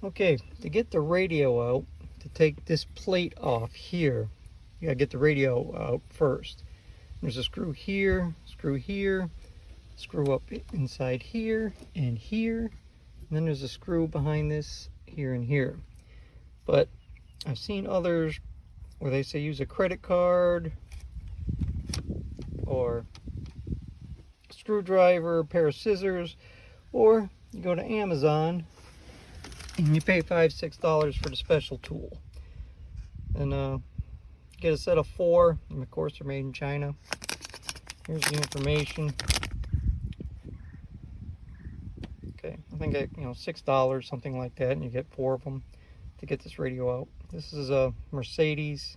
Okay, to get the radio out, to take this plate off here, you gotta get the radio out first. There's a screw here, screw up inside here and here, and then there's a screw behind this here and here. But I've seen others where they say use a credit card or a screwdriver, a pair of scissors, or you go to Amazon and you pay $5-6 for the special tool. And get a set of 4, and of course they're made in China. Here's the information. Okay, I think $6, something like that, and you get 4 of them to get this radio out. This is a Mercedes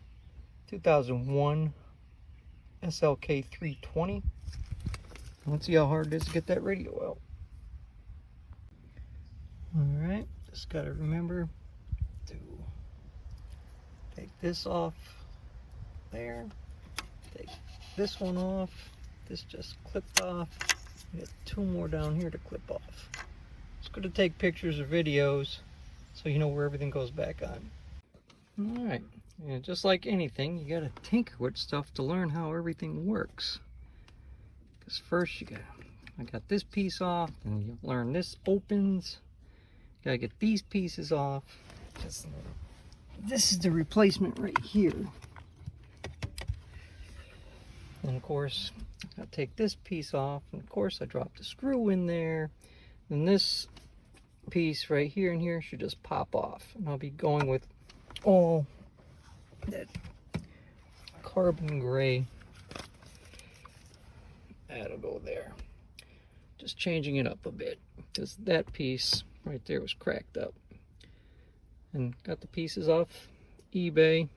2001 SLK 320. Let's see how hard it is to get that radio out. Alright, just gotta remember to take this off there, take this one off, this just clipped off, we got 2 more down here to clip off. It's good to take pictures or videos so you know where everything goes back on. Alright, and just like anything, you gotta tinker with stuff to learn how everything works. Because first I got this piece off, and you learn this opens. You gotta get these pieces off. This is the replacement right here. And of course, I take this piece off, and of course I dropped a screw in there. And this piece right here and here should just pop off. And I'll be going with all that carbon gray. That'll go there. Just changing it up a bit, because that piece right there was cracked up. And got the pieces off eBay.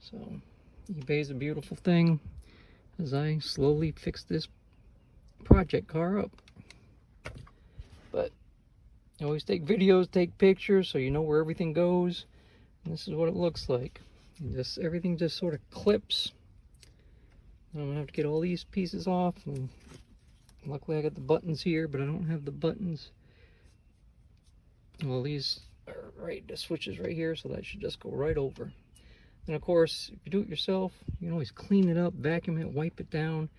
So eBay's a beautiful thing as I slowly fix this project car up. But always take videos, take pictures, so you know where everything goes. And this is what it looks like. And just everything just sort of clips. I'm gonna have to get all these pieces off, and luckily I got the buttons here, but I don't have the buttons. Well, these are right, the switch is right here, so that should just go right over. And of course, if you do it yourself, you can always clean it up, vacuum it, wipe it down,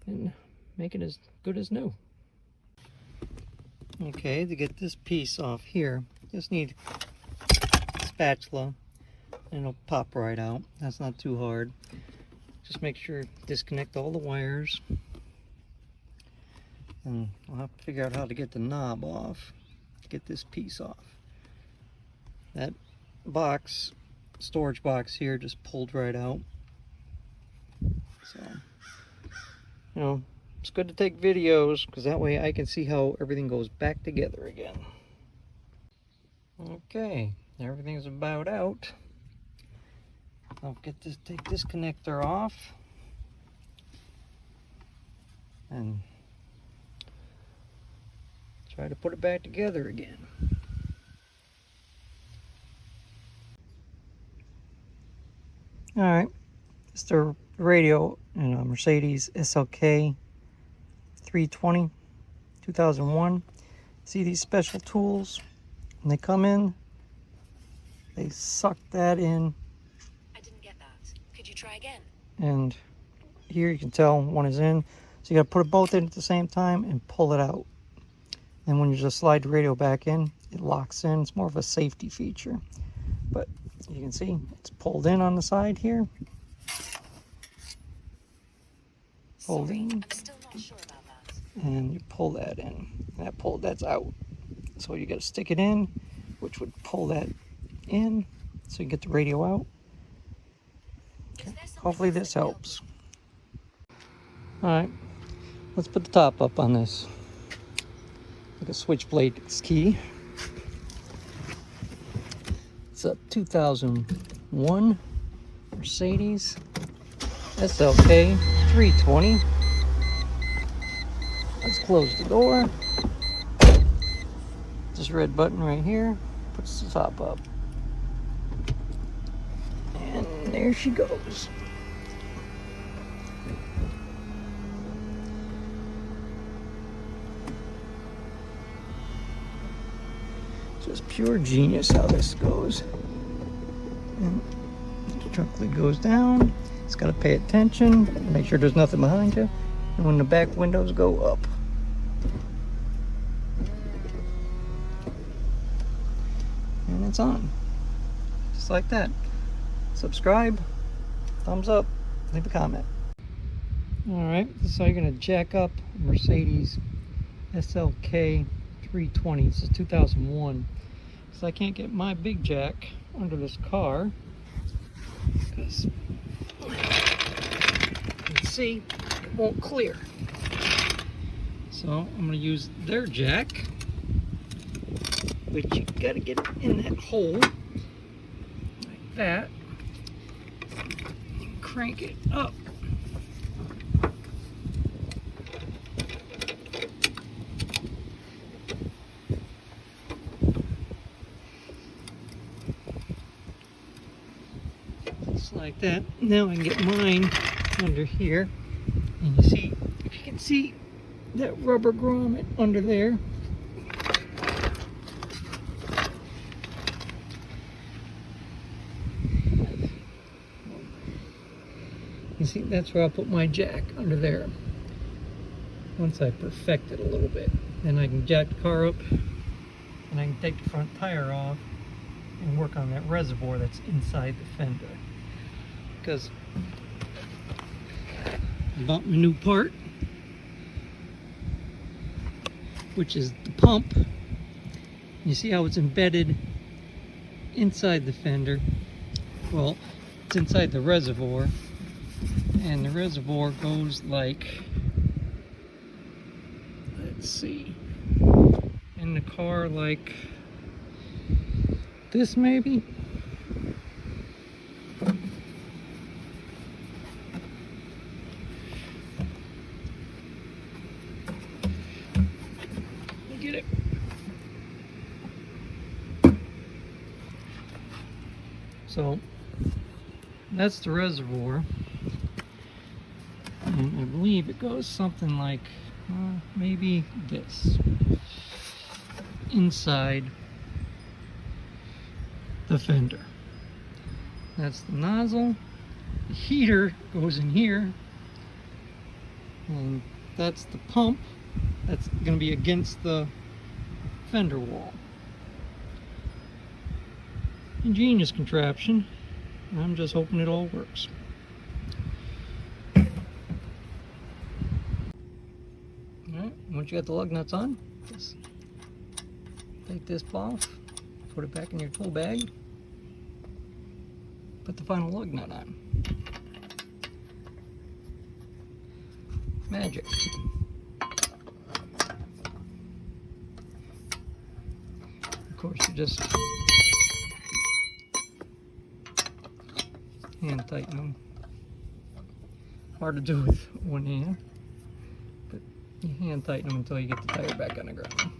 and make it as good as new. Okay, to get this piece off here, just need a spatula, and it'll pop right out. That's not too hard. Just make sure you disconnect all the wires. And I'll have to figure out how to get the knob off, get this piece off. That box, storage box here, just pulled right out. So, it's good to take videos, because that way I can see how everything goes back together again. Okay, everything's about out. I'll take this connector off, and try to put it back together again. Alright, it's the radio in a Mercedes SLK 320 2001. See these special tools? When they come in, they suck that in. I didn't get that. Could you try again? And here you can tell one is in. So you gotta put it both in at the same time and pull it out. And when you just slide the radio back in, it locks in. It's more of a safety feature. But you can see it's pulled in on the side here. Pulled in. I'm still not sure about that. And you pull that in. That's out. So you gotta stick it in, which would pull that in so you get the radio out. Okay. Hopefully this helps. Alright, let's put the top up on this. Like a switchblade key. It's a 2001 Mercedes SLK 320. Let's close the door. This red button right here puts the top up. And there she goes. Just pure genius how this goes. And the trunk lid goes down. It's got to pay attention, make sure there's nothing behind you. And when the back windows go up. And it's on. Just like that. Subscribe, thumbs up, leave a comment. Alright, this is how you're going to jack up Mercedes SLK 320. This is 2001. So I can't get my big jack under this car because you can see it won't clear. So I'm going to use their jack, which you got to get in that hole like that and crank it up. Just like that. Now I can get mine under here, and you see, if you can see that rubber grommet under there. You see, that's where I'll put my jack, under there. Once I perfect it a little bit, then I can jack the car up, and I can take the front tire off and work on that reservoir that's inside the fender. Because I bought my new part, which is the pump. You see how it's embedded inside the fender? Well, it's inside the reservoir, and the reservoir goes like, let's see, in the car like this maybe. Get it. So that's the reservoir, and I believe it goes something like maybe this inside the fender. That's the nozzle. The heater goes in here, and that's the pump. That's going to be against the fender wall. Ingenious contraption. I'm just hoping it all works. Alright, once you got the lug nuts on, just take this off, put it back in your tool bag, put the final lug nut on. Magic. Of course, you just hand tighten them. Hard to do with one hand, but you hand tighten them until you get the tire back on the ground.